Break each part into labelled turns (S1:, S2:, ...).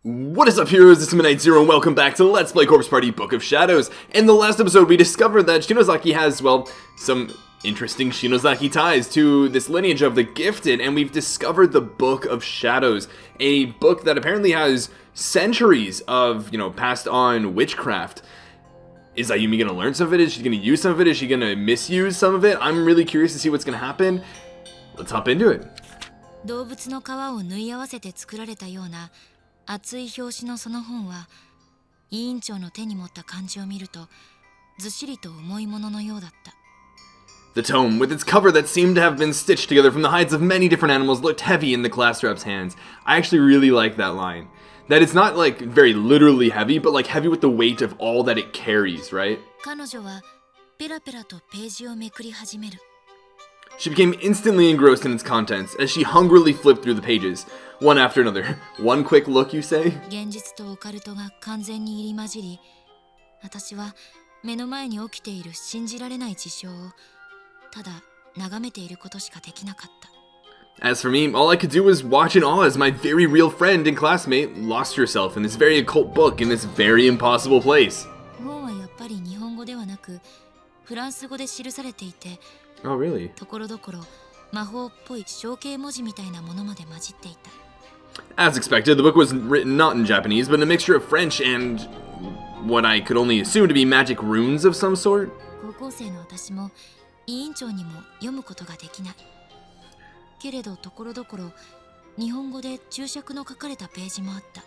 S1: What is up, heroes? It's Midnight Zero, and welcome back to Let's Play Corpse Party Book of Shadows. In the last episode, we discovered that Shinozaki has, well, some interesting Shinozaki ties to this lineage of the Gifted, and we've discovered the Book of Shadows, a book that apparently has centuries of, passed on witchcraft. Is Ayumi gonna learn some of it? Is she gonna use some of it? Is she gonna misuse some of it? I'm really curious to see what's gonna happen. Let's hop into it.
S2: 動物の皮を縫い合わせて作られたような厚い表紙のその本は、委員長の手に持った漢字を見るとずっしりと重いもののようだった。
S1: The tome, with its cover that seemed to have been stitched together from the hides of many different animals, looked heavy in the class rep's hands. I actually really like that line. That it's not like very literally heavy, but like heavy with the weight of all that it carries, right?
S2: 彼女はペラペラとページをめくり始める。
S1: She became instantly engrossed in its contents as she hungrily flipped through the pages, one after another. One quick look, you say?
S2: 現実とオカルトが完全に入り混じり、私は目の前に起きている信じられない事象をただ眺めていることしかできなかった。
S1: As for me, all I could do was watch in awe as my very real friend and classmate lost herself in this very occult book in this very impossible place.
S2: 本はやっぱり日本語ではなくフランス語で記されていて、
S1: Oh, really?
S2: ところどころ魔法っぽい象形文字みたいなものまで混じっていた。
S1: As expected, the book was written not in Japanese, but in a mixture of French and what I could only assume to be magic runes of some sort.
S2: 高校生の私も委員長にも読むことができない。けれどところどころ日本語で注釈の書かれたページもあった。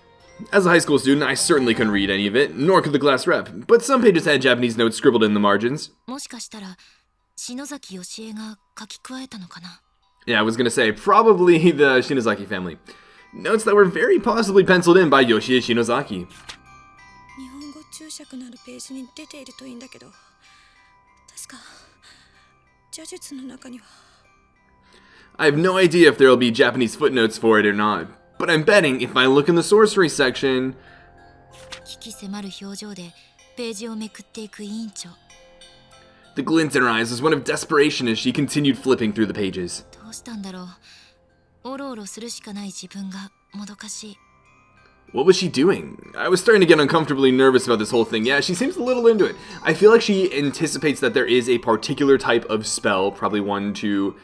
S1: As a high school student, I certainly couldn't read any of it, nor could the class rep, but some pages had Japanese notes scribbled in the margins.
S2: もしかしたら篠崎義恵が書き加えたのかな。
S1: Yeah, I was gonna say, probably the Shinozaki family. Notes that were very possibly penciled in by Yoshie Shinozaki.
S3: 日本語注釈のあるページに出ているといいんだけど、確か邪術の中には。
S1: I have no idea if there will be Japanese footnotes for it or not, but I'm betting if I look in the sorcery section...
S2: 鬼気迫る表情でページをめくっていく委員長。
S1: The glint in her eyes was one of desperation as she continued flipping through the pages.
S2: どうしたんだろう。おろおろするしかない自分がもどかしい。
S1: What was she doing? I was starting to get uncomfortably nervous about this whole thing. Yeah, she seems a little into it. I feel like she anticipates that there is a particular type of spell, probably one to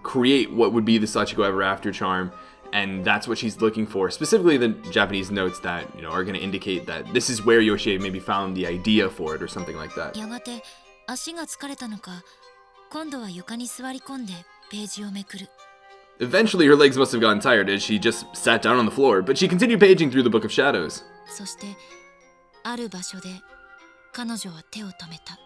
S1: create what would be the Sachiko Ever After charm, and that's what she's looking for. Specifically the Japanese notes that, are going to indicate that this is where Yoshie maybe found the idea for it or something like that.
S2: やがて足が疲れたのか、今度は床に座り込んでページをめくる。
S1: Eventually, her legs must have gotten tired as she just sat down on the floor, but she continued paging through the Book of Shadows.
S2: そしてある場所で彼女は手を止めた。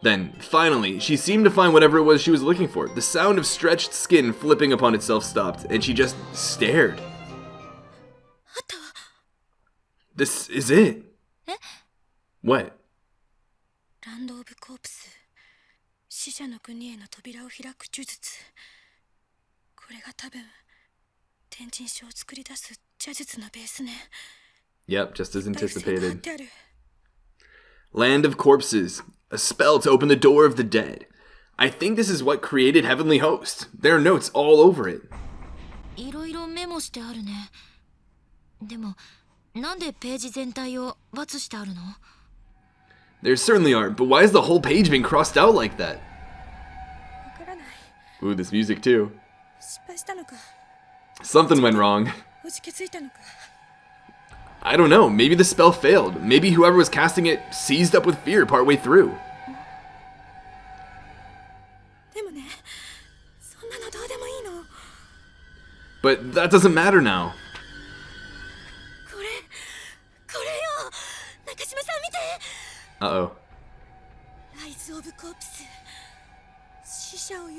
S1: Then, finally, she seemed to find whatever it was she was looking for. The sound of stretched skin flipping upon itself stopped, and she just stared.
S3: あったわ。
S1: This is it.
S2: え？
S1: What?
S3: ランド・オブ・コープス、死者の国への扉を開く呪術。これが多分天神書を作り出す邪術のベースね。
S1: Yep, just as
S3: いっぱい付箋が貼っ
S1: anticipated.
S3: てある。
S1: Land of Corpses. A spell to open the door of the dead. I think this is what created Heavenly Host. There are notes all over it.
S2: いろいろメモしてあるね。でもなんでページ全体を×してあるの？
S1: There certainly are, but why is the whole page being crossed out like that?
S3: わからない。
S1: Ooh, this music too.
S3: 失敗したのか。
S1: Something went wrong.
S3: おじけついたのか。
S1: I don't know, maybe the spell failed. Maybe whoever was casting it seized up with fear partway through.
S3: でもね、そんなのどうでもいいの。
S1: But that doesn't matter now.
S3: これよ。中島さん見て。
S1: Uh-oh.
S3: ライズ・オブ・コープス。死者を蘇ら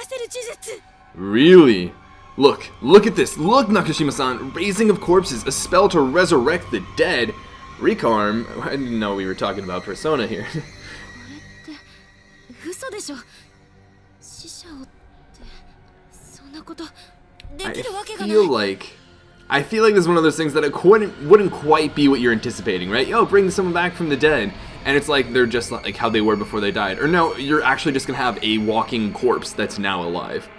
S3: せる呪術。
S1: Really? Look at this. Look, Nakashima-san. Raising of Corpses, a spell to resurrect the dead. Recarm. I didn't know we were talking about Persona here.
S2: これって嘘でしょ。死者をってそんなことできるわけがない。
S1: I feel like this is one of those things that it wouldn't quite be what you're anticipating, right? Yo, bring someone back from the dead. And it's like they're just like how they were before they died. Or no, you're actually just gonna have a walking corpse that's now alive.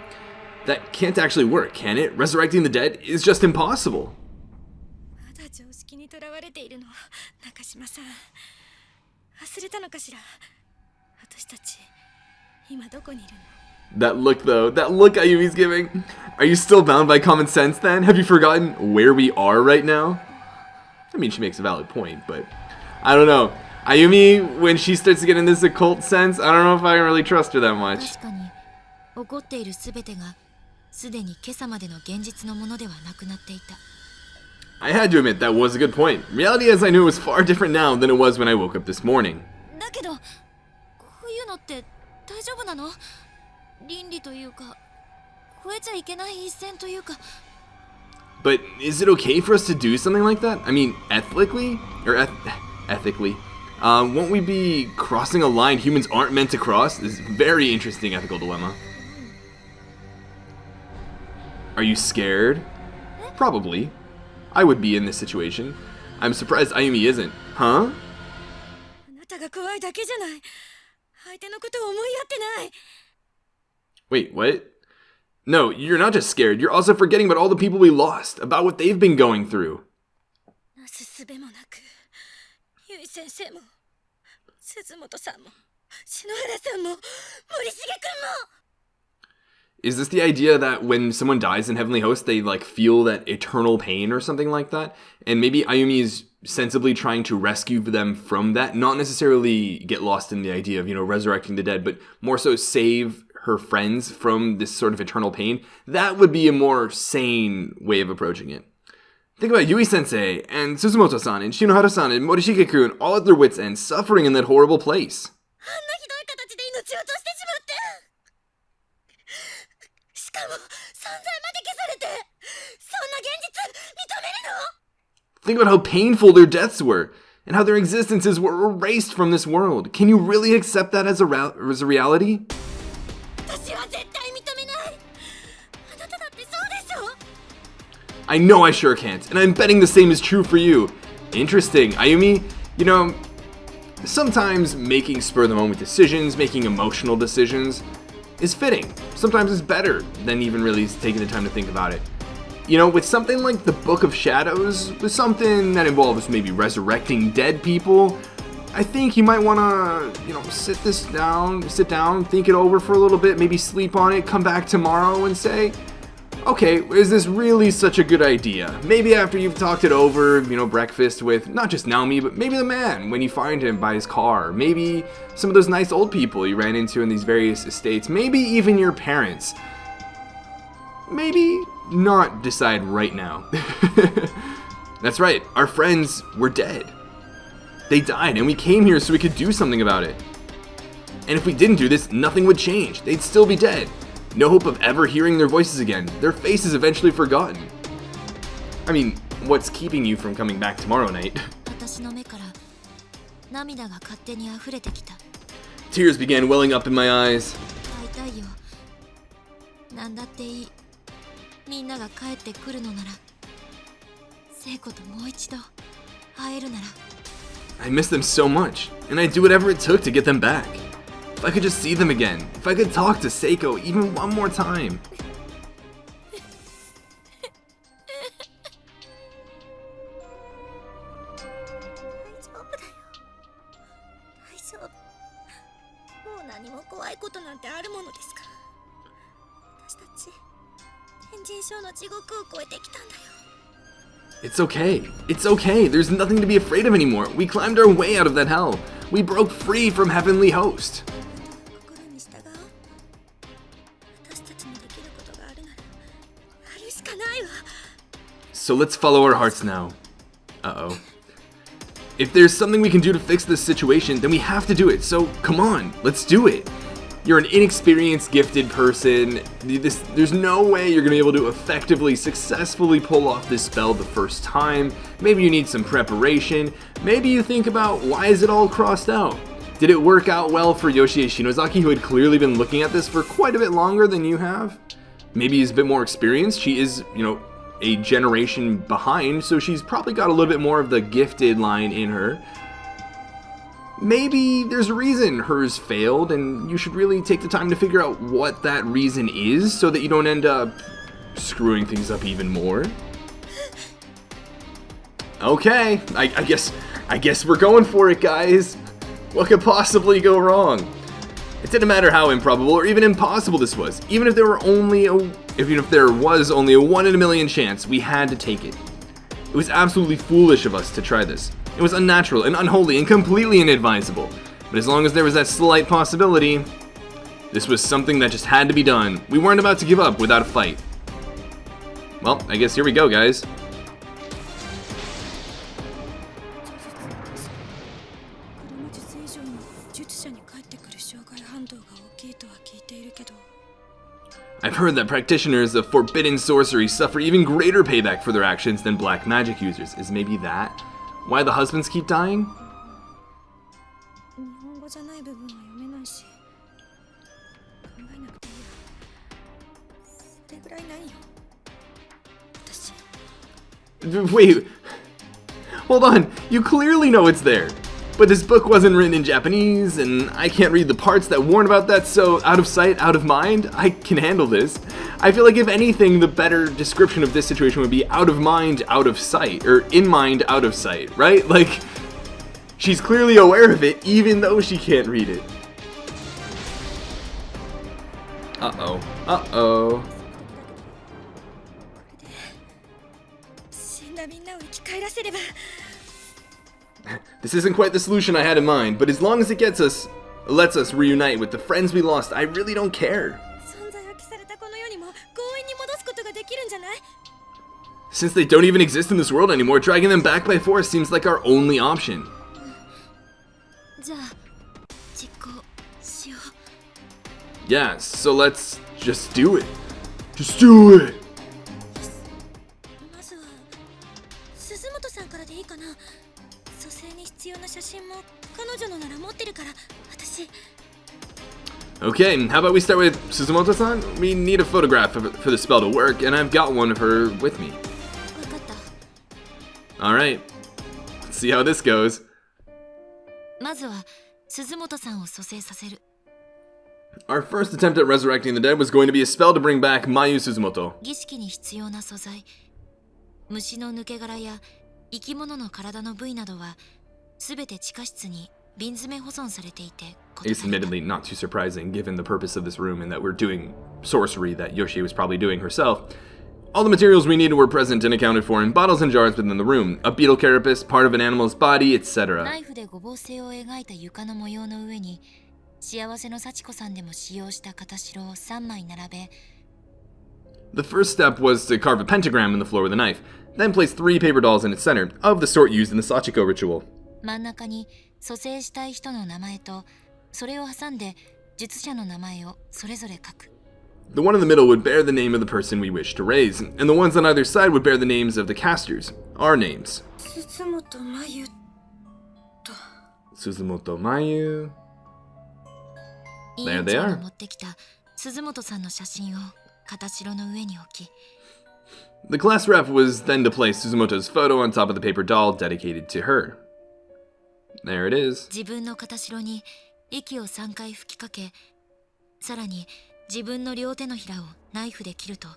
S1: That can't actually work, can it? Resurrecting the dead is just impossible.
S3: 常識にとらわれているの、中島さん。忘れたのかしら。私たち今どこにいるの？
S1: That look, though. That look Ayumi's giving. Are you still bound by common sense, then? Have you forgotten where we are right now? I mean, she makes a valid point, but I don't know. Ayumi, when she starts to get in this occult sense, I don't know if I can really trust her that much.
S2: 確かに起こっているすべてがすでに今朝までの現実のものではなくなっていた。
S1: I had to admit, that was a good point. Reality as I knew it was far different now than it was when I woke up this morning.
S2: だけどこういうのって大丈夫なの？倫理というか超えちゃいけない一線というか。
S1: But is it okay for us to do something like that? I mean, ethically? Ethically. Won't we be crossing a line humans aren't meant to cross? This is a very interesting ethical dilemma. Are you scared? Probably. I would be in this situation. I'm surprised Ayumi isn't. Huh?
S3: あなたが怖いだけじゃない。相手のことを思いやってない。
S1: Wait, what? No, you're not just scared. You're also forgetting about all the people we lost, about what they've been going through.
S3: なすすべもなく、ゆい先生も、鈴本さんも、篠原さんも、森重くんも。
S1: Is this the idea that when someone dies in Heavenly Host, they like feel that eternal pain or something like that? And maybe Ayumi is sensibly trying to rescue them from that, not necessarily get lost in the idea of, resurrecting the dead, but more so save her friends from this sort of eternal pain. That would be a more sane way of approaching it. Think about Yui-sensei and Suzumoto-san and Shinohara-san and Morishige-kun all at their wits' end, suffering in that horrible place.
S3: あんなひどい形で命を落としてしまって。しかも、存在まで消されて、そんな現実、認めるの？
S1: Think about how painful their deaths were, and how their existences were erased from this world. Can you really accept that as a reality?
S3: 私は絶対認めない。あなただってそうでしょ？
S1: I know I sure can't, and I'm betting the same is true for you. Interesting. Ayumi, sometimes making spur-of-the-moment decisions, making emotional decisions, is fitting. Sometimes it's better than even really taking the time to think about it. With something like the Book of Shadows, with something that involves maybe resurrecting dead people, I think you might want to, sit down, think it over for a little bit, maybe sleep on it, come back tomorrow and say, okay, is this really such a good idea? Maybe after you've talked it over, breakfast with not just Naomi, but maybe the man when you find him by his car. Maybe some of those nice old people you ran into in these various estates. Maybe even your parents. Maybe not decide right now. That's right, our friends were dead. They died, and we came here so we could do something about it. And if we didn't do this, nothing would change. They'd still be dead. No hope of ever hearing their voices again. Their faces eventually forgotten. I mean, what's keeping you from coming back tomorrow night?
S2: 私の目から涙が勝手に溢れてきた。
S1: Tears began welling up in my eyes.
S2: 会いたいよ。なんだっていい。みんなが帰ってくるのなら、聖子ともう一度会えるなら。
S1: I miss them so much, and I'd do whatever it took to get them back. If I could just see them again, if I could talk to Seiko even one more time.
S3: 大丈夫。もう何も怖いことなんてあるものですか。私たち、天神賞の地獄を越えてきたんだよ。
S1: It's okay. It's okay. There's nothing to be afraid of anymore. We climbed our way out of that hell. We broke free from Heavenly Host.
S3: 心に従おう。私たちにできることがあるなら、やるしかないわ。
S1: So let's follow our hearts now. Uh-oh. If there's something we can do to fix this situation, then we have to do it. So come on, let's do it. You're an inexperienced, gifted person. There's no way you're going to be able to effectively, successfully pull off this spell the first time. Maybe you need some preparation. Maybe you think about, why is it all crossed out? Did it work out well for Yoshie Shinozaki, who had clearly been looking at this for quite a bit longer than you have? Maybe he's a bit more experienced. She is, a generation behind, so she's probably got a little bit more of the gifted line in her. Maybe there's a reason hers failed, and you should really take the time to figure out what that reason is so that you don't end up screwing things up even more. Okay, I guess we're going for it, guys. What could possibly go wrong? It didn't matter how improbable or even impossible this was. Even if there was only a 1 in a million chance, we had to take it. It was absolutely foolish of us to try this. It was unnatural and unholy and completely inadvisable. But as long as there was that slight possibility, this was something that just had to be done. We weren't about to give up without a fight. Well, I guess here we go, guys. I've heard that practitioners of forbidden sorcery suffer even greater payback for their actions than black magic users. Is maybe that why the husbands keep dying? Wait, hold on, you clearly know it's there. But this book wasn't written in Japanese, and I can't read the parts that warn about that, so out of sight, out of mind, I can handle this. I feel like if anything, the better description of this situation would be out of mind, out of sight, or in mind, out of sight, right? Like, she's clearly aware of it, even though she can't read it. Uh-oh, uh-oh. This isn't quite the solution I had in mind, but as long as it lets us reunite with the friends we lost, I really don't care. Since they don't even exist in this world anymore, dragging them back by force seems like our only option. Yeah, so let's just do it. Just do it! Okay, how about we start with Suzumoto-san? We need a photograph for the spell to work, and I've got one of her with me. Alright, let's see how this goes. Our first attempt at resurrecting the dead was going to be a spell to bring back Mayu Suzumoto.
S2: 虫の抜け殻や生き物の体の部位などはすべて地下室に瓶詰め保存されていて
S1: It's admittedly not too surprising given the purpose of this room and that we're doing sorcery that Yoshi was probably doing herself. All the materials we needed were present and accounted for in bottles and jars within the room, a beetle carapace, part of an animal's body, etc.
S2: ナイフで五芒星を描いた床の模様の上に幸せの幸子さんでも使用した片白を3枚並べ
S1: The first step was to carve a pentagram in the floor with a knife, then place 3 paper dolls in its center, of the sort used in the Sachiko ritual.
S2: 真ん中に蘇生したい人の名前とそれを挟んで術者の名前をそれぞれ書く
S1: The one in the middle would bear the name of the person we wish to raise, and the ones on either side would bear the names of the casters, our names. Suzumoto Mayu. There they are.
S2: 持ってきた鈴本さんの写真を片白の上に置き
S1: The class rep was then to place Suzumoto's photo on top of the paper doll dedicated to her. There it is.
S2: 自分の片白に息を3回吹きかけさらに自分の両手のひらをナイフで切ると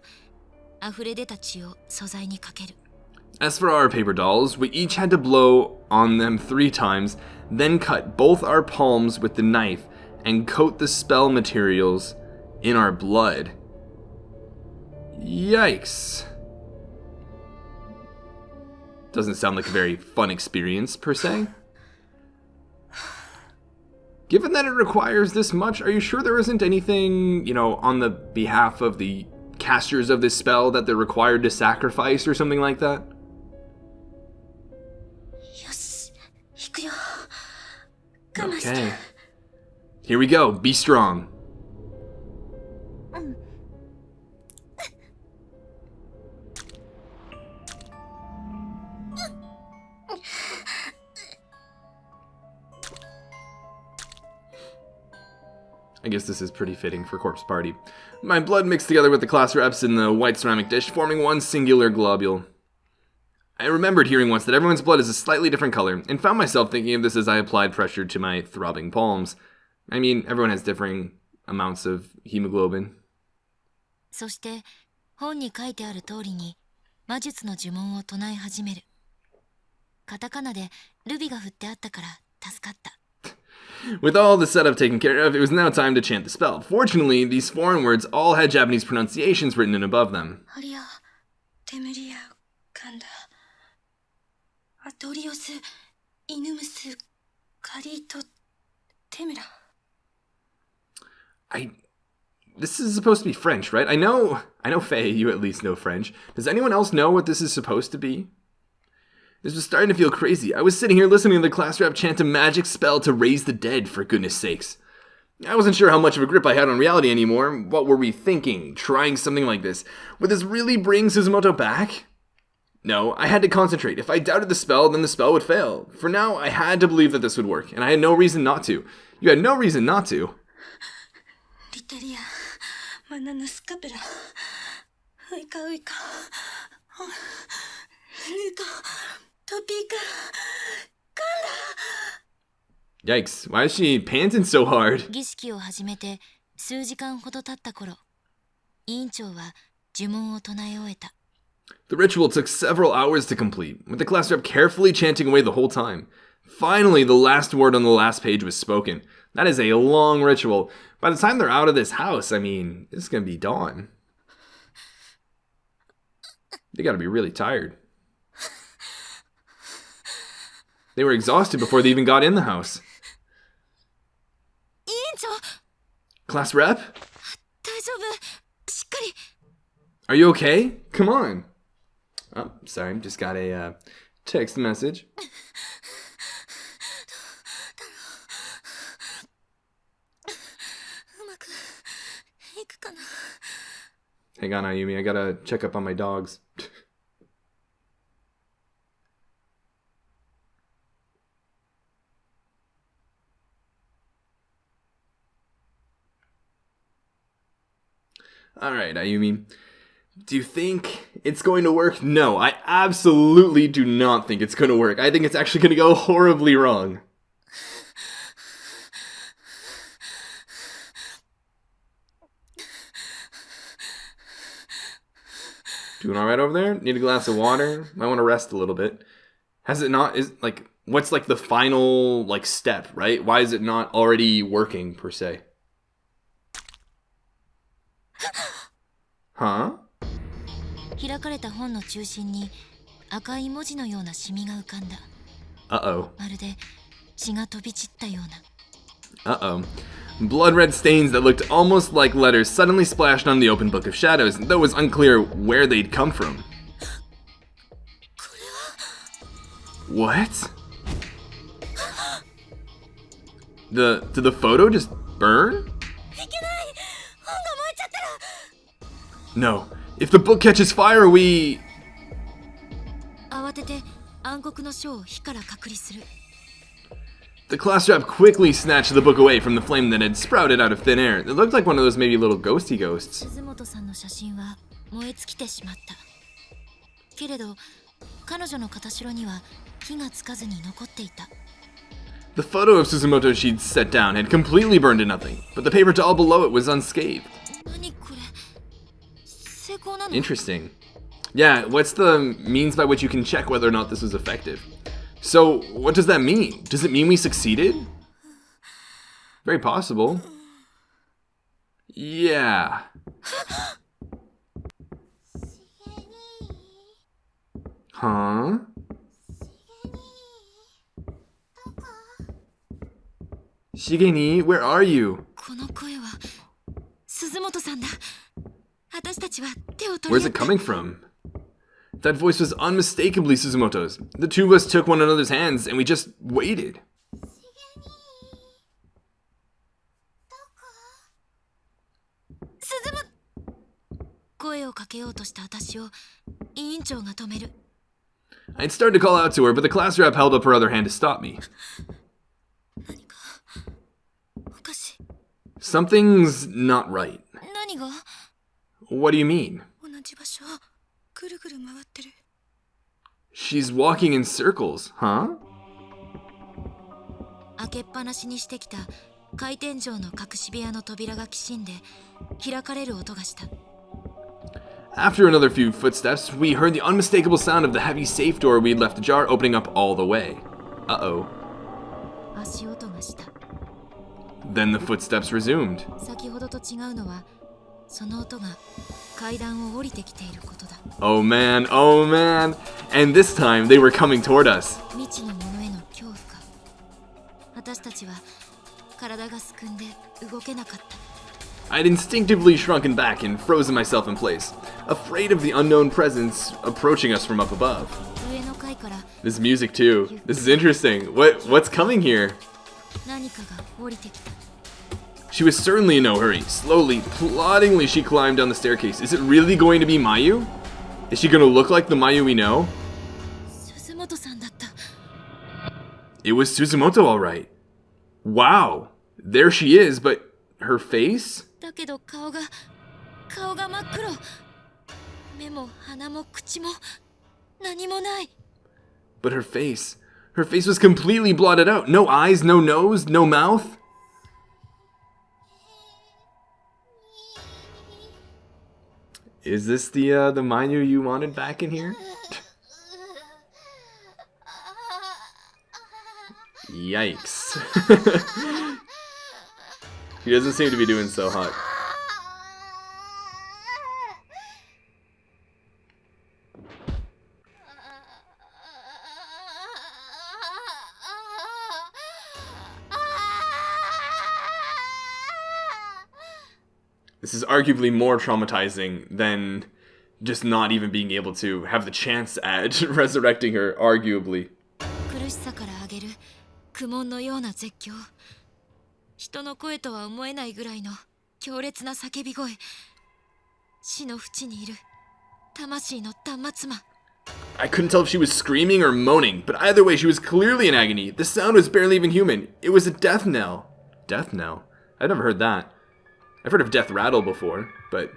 S2: 溢れ出た血を素材にかける
S1: As for our paper dolls, we each had to blow on them 3 times, then cut both our palms with the knife and coat the spell materials in our blood. Yikes. Doesn't sound like a very fun experience, per se. Given that it requires this much, are you sure there isn't anything, on the behalf of the casters of this spell that they're required to sacrifice or something like that? Okay. Here we go. Be strong. I guess this is pretty fitting for Corpse Party. My blood mixed together with the class reps in the white ceramic dish, forming one singular globule. I remembered hearing once that everyone's blood is a slightly different color, and found myself thinking of this as I applied pressure to my throbbing palms. I mean, everyone has differing amounts of hemoglobin.
S2: そして本に書いてある通りに魔術の呪文を唱え始めるカタカナでルビが振ってあったから助かった。
S1: With all the setup taken care of, it was now time to chant the spell. Fortunately, these foreign words all had Japanese pronunciations written in above them.
S3: ハリア、テムリア、カンダ、アトリオス、イヌムス、カリート、テムラ。
S1: This is supposed to be French, right? I know, Faye, you at least know French. Does anyone else know what this is supposed to be? This was starting to feel crazy. I was sitting here listening to the class rep chant a magic spell to raise the dead, for goodness sakes. I wasn't sure how much of a grip I had on reality anymore. What were we thinking? Trying something like this? Would this really bring Suzumoto back? No, I had to concentrate. If I doubted the spell, then the spell would fail. For now, I had to believe that this would work, and I had no reason not to. You had no reason not to.
S3: リテリア、マナナスカペラ、ウイカウイカ、ルカ、トピカ、カンダ。
S1: Yikes, why is she panting so hard?
S2: 儀式を始めて数時間ほど経った頃、委員長は呪文を唱え終えた。
S1: The ritual took several hours to complete, with the class rep carefully chanting away the whole time. Finally, the last word on the last page was spoken. That is a long ritual. By the time they're out of this house, I mean, it's gonna be dawn. They gotta be really tired. They were exhausted before they even got in the house.
S2: 委員長、
S1: Class rep?
S2: 大丈夫、しっかり。
S1: Are you okay? Come on. Oh, sorry, just got a text message. Hang on, Ayumi, I gotta check up on my dogs. Alright, Ayumi. Do you think it's going to work? No, I absolutely do not think it's going to work. I think it's actually going to go horribly wrong. Doing alright over there? Need a glass of water? Might want to rest a little bit. Has it not, what's the final, step, right? Why is it not already working, per se? Huh?
S2: 開かれた本の中心に赤い文字のようなシミが浮かんだ。
S1: Uh-oh.
S2: まるで血が飛び散ったような。
S1: Uh-oh. Blood red stains that looked almost like letters suddenly splashed on the open book of shadows, though it was unclear where they'd come from. What? Did the photo just burn? No. If the book catches fire, we...
S2: 慌てて暗黒の書を火から隔離する。
S1: The class rep quickly snatched the book away from the flame that had sprouted out of thin air. It looked like one of those maybe little ghosty ghosts.
S2: 鈴本さんの写真は燃え尽きてしまった。けれど、彼女の片白には火がつかずに残っていた。
S1: The photo of Suzumoto she'd set down had completely burned to nothing, but the paper towel below it was unscathed.
S2: 何これ？成功なの？
S1: Interesting. Yeah, what's the means by which you can check whether or not this was effective? So, what does that mean? Does it mean we succeeded? Very possible. Yeah. Huh? Shigeni, where are you?
S2: この声は鈴本さんだ。私たちは手を取
S1: Where's
S2: り合っ
S1: it
S2: た。
S1: coming from? That voice was unmistakably Suzumoto's. The two of us took one another's hands and we just waited.
S2: 鈴本。声をかけようとした私を委員長が止める。
S1: I'd started to call out to her, but the class rep held up her other hand to stop me.
S3: 何かおかしい。
S1: Something's not right.
S2: 何が？
S1: What do you mean?
S3: 同じ場所をぐるぐる回ってる。
S1: She's walking in circles, huh?
S2: 開けっぱなしにしてきた回天井の隠し部屋の扉がきしんで開かれる音がした。
S1: After another few footsteps, we heard the unmistakable sound of the heavy safe door we'd left ajar opening up all the way. Uh-oh.
S2: 足音がした。
S1: Then the footsteps resumed.
S2: 先ほどと違うのは、その音が階段を降りてきていることだ。
S1: Oh man, oh man. And this time they were coming toward us.
S2: 未知のものへの恐怖か。私たちは体がすくんで動けなかった。
S1: I'd instinctively shrunken back and frozen myself in place, afraid of the unknown presence approaching us from up above.
S2: 上の階から
S1: This music too. This is interesting. What's coming here?
S2: 何かが降りてきた。
S1: She was certainly in no hurry. Slowly, ploddingly, she climbed down the staircase. Is it really going to be Mayu? Is she going to look like the Mayu we know?
S2: 鈴本さんだった。
S1: It was Suzumoto, all right. Wow. There she is, but her face?
S2: だけど顔が真っ黒。目も鼻も口も何もない。
S1: But her face was completely blotted out. No eyes, no nose, no mouth. Is this the Mayu you wanted back in here? Yikes. He doesn't seem to be doing so hot. This is arguably more traumatizing than just not even being able to have the chance at resurrecting her, arguably.
S2: 苦しさから上げる苦悶のような絶叫。人の声とは思えないぐらいの強烈な叫び声。死の淵にいる魂の断末魔。
S1: I couldn't tell if she was screaming or moaning, but either way she was clearly in agony. The sound was barely even human. It was a death knell. Death knell? I've never heard that. I've heard of death rattle before, but...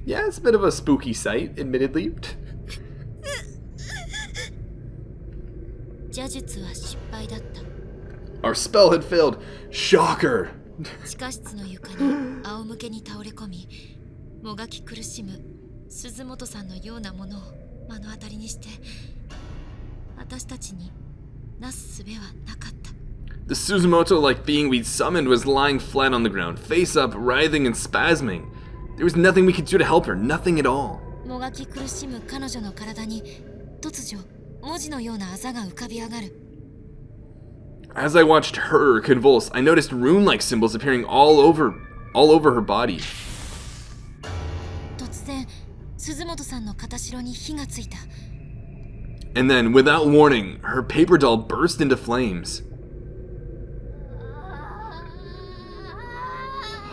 S1: Yeah, it's a bit of a spooky sight, admittedly.
S2: 邪術は失敗だった。
S1: Our spell had failed. Shocker!
S2: 地下室の床に仰向けに倒れ込み、もがき苦しむ鈴本さんのようなものを目の当たりにして、私たちになす術はなかった。
S1: The Suzumoto-like being we'd summoned was lying flat on the ground, face up, writhing and spasming. There was nothing we could do to help her, nothing at all.
S2: もがき苦しむ彼女の体に突如文字のようなあざが浮かび上がる。
S1: As I watched her convulse, I noticed rune-like symbols appearing all over her body.
S2: 突然、鈴本さんの肩代に火がついた。
S1: And then, without warning, her paper doll burst into flames.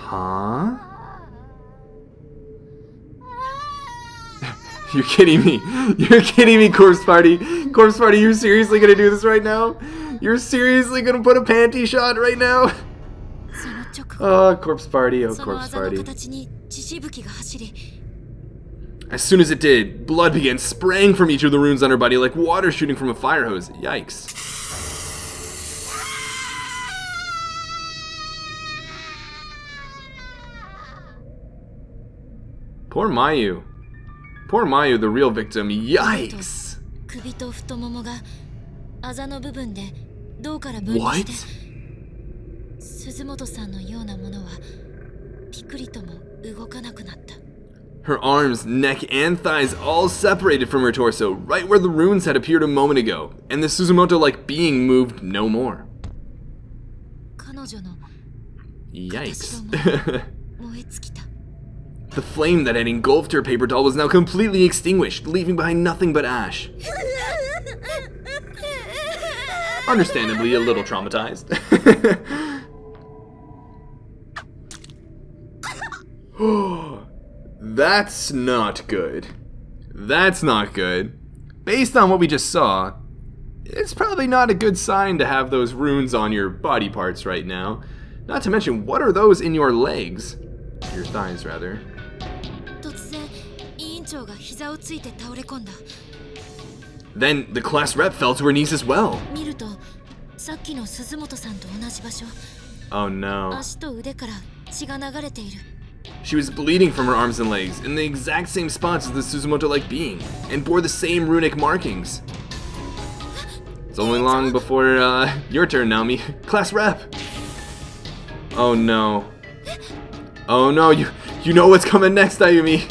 S1: Huh? You're kidding me. You're kidding me, Corpse Party. Corpse Party, you're seriously gonna do this right now? You're seriously gonna put a panty shot right now?
S2: その直後、
S1: Oh, Corpse Party, oh,
S2: その
S1: Corpse
S2: あざの
S1: Party.
S2: 形に血しぶきが走り、
S1: As soon as it did, blood began spraying from each of the runes on her body like water shooting from a fire hose. Yikes. Poor Mayu. Poor Mayu, the real victim. Yikes.
S2: 首と太ももがあざの部分で銅から分離して、
S1: What?
S2: 鈴本さんのようなものはピクリとも動かなくなった。
S1: Her arms, neck, and thighs all separated from her torso, right where the runes had appeared a moment ago, and the Suzumoto-like being moved no more.
S2: 彼女の
S1: Yikes.
S2: 燃え尽きた。
S1: The flame that had engulfed her paper doll was now completely extinguished, leaving behind nothing but ash. Understandably a little traumatized. That's not good. That's not good. Based on what we just saw, it's probably not a good sign to have those runes on your body parts right now. Not to mention, what are those in your legs? Your thighs, rather.
S2: 突然、委員長が膝をついて倒れ込んだ。
S1: Then the class rep fell to her knees as well.
S2: 見ると、さっきの鈴本さんと同じ場所。
S1: Oh no.
S2: 足と腕から血が流れている。
S1: She was bleeding from her arms and legs in the exact same spots as the Suzumoto-like being, and bore the same runic markings. It's only long before your turn, Naomi. Class rep. Oh no. Oh no, you know what's coming next, Ayumi.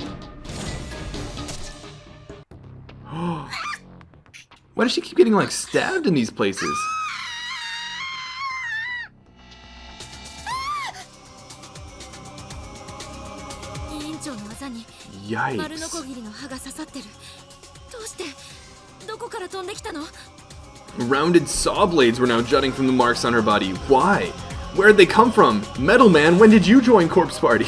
S1: Why does she keep getting like stabbed in these places? Yikes. Rounded saw blades were now jutting from the marks on her body. Why? Where'd they come from? Metal Man, when did you join Corpse Party?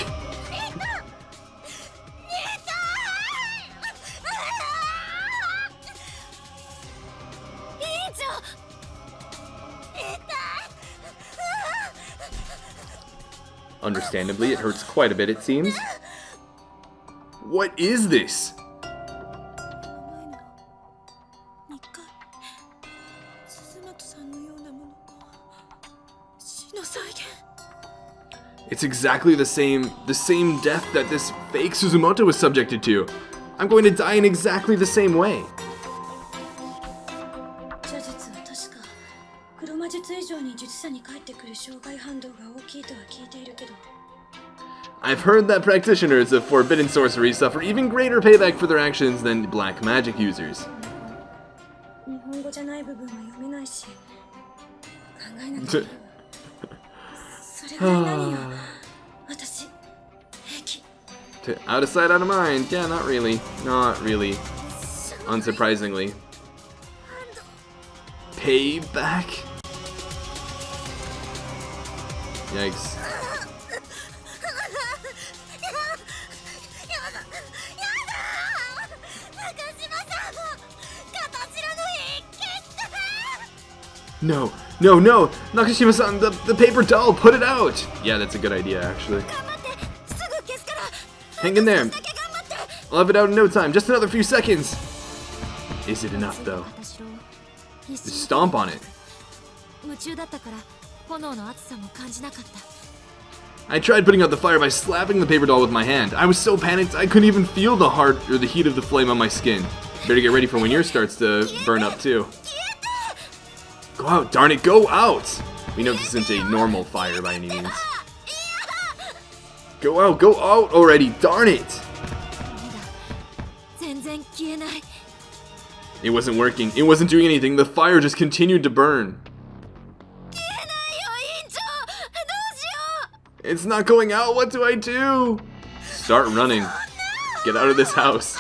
S1: Understandably, it hurts quite a bit, it seems. What is this? It's exactly the same death that this fake Suzumoto was subjected to. I'm going to die in exactly the same way. I've heard that practitioners of forbidden sorcery suffer even greater payback for their actions than black magic users. Out of sight, out of mind. Yeah, not really. Not really. Unsurprisingly. Payback? Yikes. No, no, no! Nakashima-san, the paper doll, put it out! Yeah, that's a good idea, actually. Hang in there. I'll have it out in no time, just another few seconds. Is it enough, though? Just stomp on it. I tried putting out the fire by slapping the paper doll with my hand. I was so panicked I couldn't even feel the heat of the flame on my skin. Better get ready for when yours starts to burn up, too. Go out, darn it, go out! We know this isn't a normal fire by any means. Go out already, darn it! It wasn't working, it wasn't doing anything, the fire just continued to burn. It's not going out, what do I do? Start running. Get out of this house.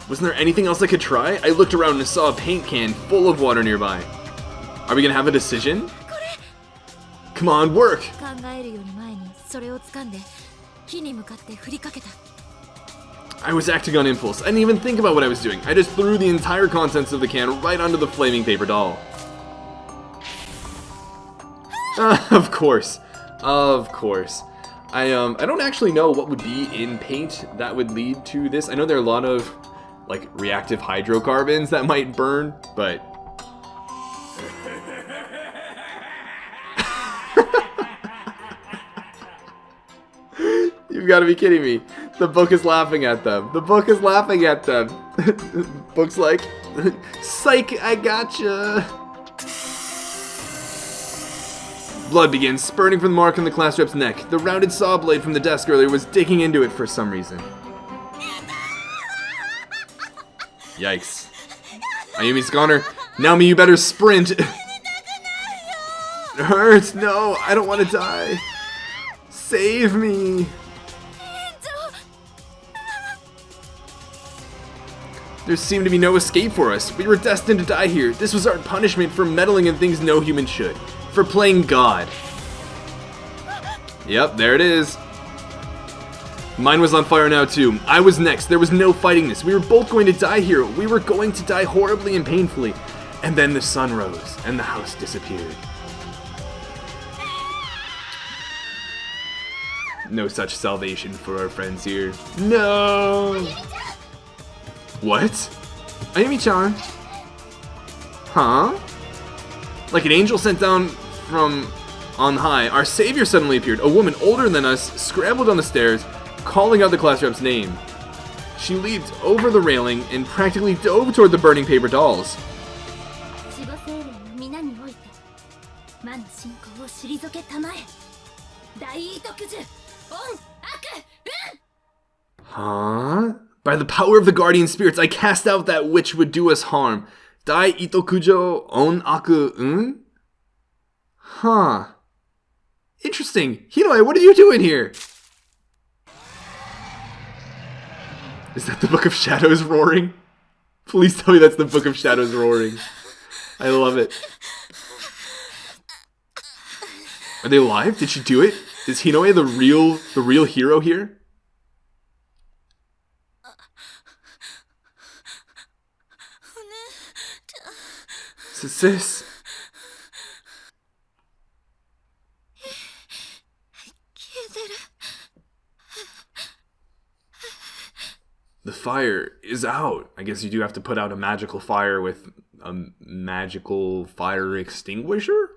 S1: Wasn't there anything else I could try? I looked around and saw a paint can full of water nearby. Are we gonna have a decision? Come on, work! I was acting on impulse. I didn't even think about what I was doing. I just threw the entire contents of the can right onto the flaming paper doll. Of course. Of course. I don't actually know what would be in paint that would lead to this. I know there are a lot of like reactive hydrocarbons that might burn, but you've got to be kidding me. The book is laughing at them. The book is laughing at them. Book's like, psych, I gotcha. Blood began spurting from the mark on the class rep's neck. The rounded saw blade from the desk earlier was digging into it for some reason. Yikes. Ayumi's goner. Naomi, you better sprint. It hurts. No, I don't want to die. Save me. There seemed to be no escape for us. We were destined to die here. This was our punishment for meddling in things no human should. For playing God. Yep, there it is. Mine was on fire now too. I was next. There was no fighting this. We were both going to die here. We were going to die horribly and painfully. And then the sun rose and the house disappeared. no such salvation for our friends here. No! What? Ayumi-chan? Huh? Like an angel sent down from on high, our savior suddenly appeared. A woman older than us scrambled down the stairs, calling out the class rep's name. She leaped over the railing and practically dove toward the burning paper dolls. Huh? By the power of the guardian spirits, I cast out that which would do us harm. Dai itokujo on aku un? Huh. Interesting. Hinoe, what are you doing here? Is that the Book of Shadows roaring? Please tell me that's the Book of Shadows roaring. I love it. Are they alive? Did she do it? Is Hinoe the real hero here? Sis. The fire is out. I guess you do have to put out a magical fire with a magical fire extinguisher?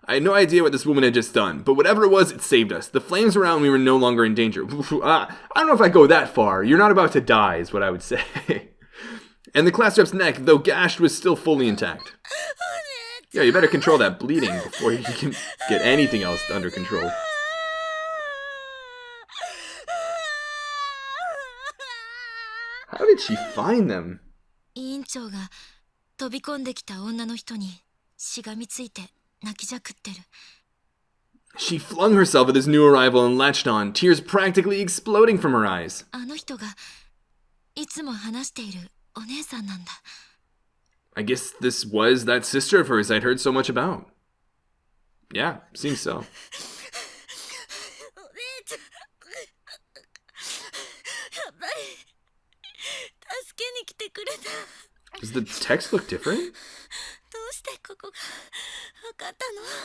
S1: I had no idea what this woman had just done, but whatever it was, it saved us. The flames were out and we were no longer in danger. I don't know if I go that far. You're not about to die, is what I would say. And the class rep's neck, though gashed, was still fully intact. Yeah, you better control that bleeding before you can get anything else under control. How did she find them? She flung herself at this new arrival and latched on, tears practically exploding from her eyes. I guess this was that sister of hers I'd heard so much about. Yeah, seems so. Does the text look different?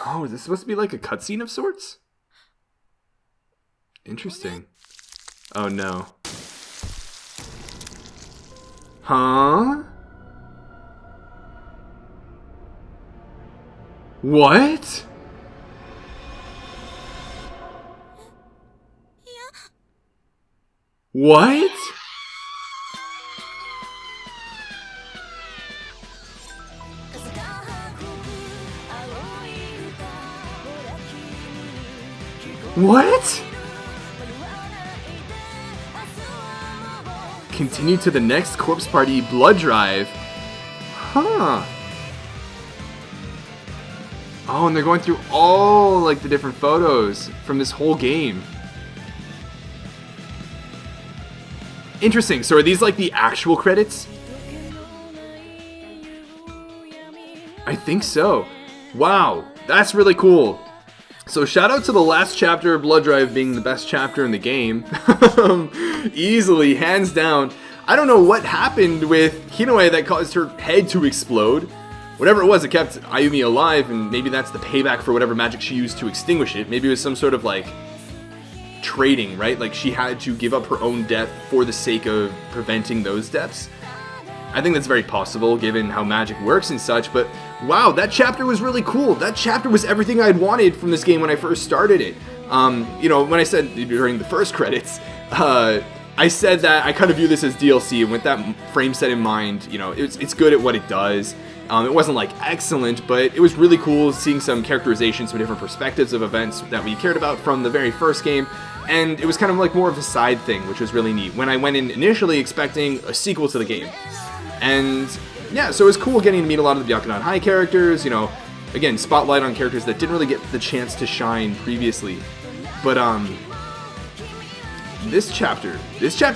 S1: Oh, is this supposed to be like a cutscene of sorts? Interesting. Oh no. Huh? What? What? What? Continue to the next corpse party blood drive. Huh. Oh, and they're going through all like the different photos from this whole game. Interesting. So are these like the actual credits? I think so. Wow, that's really cool. So shout out to the last chapter of Blood Drive being the best chapter in the game. Easily, hands down. I don't know what happened with Hinoe that caused her head to explode. Whatever it was, it kept Ayumi alive, and maybe that's the payback for whatever magic she used to extinguish it. Maybe it was some sort of like trading, right? Like she had to give up her own death for the sake of preventing those deaths. I think that's very possible given how magic works and such, but wow, that chapter was really cool. That chapter was everything I'd wanted from this game when I first started it. You know, when I said during the first credits, I said that I kind of view this as DLC, and with that frame set in mind, you know, it's good at what it does. It wasn't like excellent, but it was really cool seeing some characterizations, some different perspectives of events that we cared about from the very first game. And it was kind of like more of a side thing, which was really neat, when I went in initially expecting a sequel to the game. And yeah, so it was cool getting to meet a lot of the Byakugan High characters, you know, again, spotlight on characters that didn't really get the chance to shine previously. But this chapter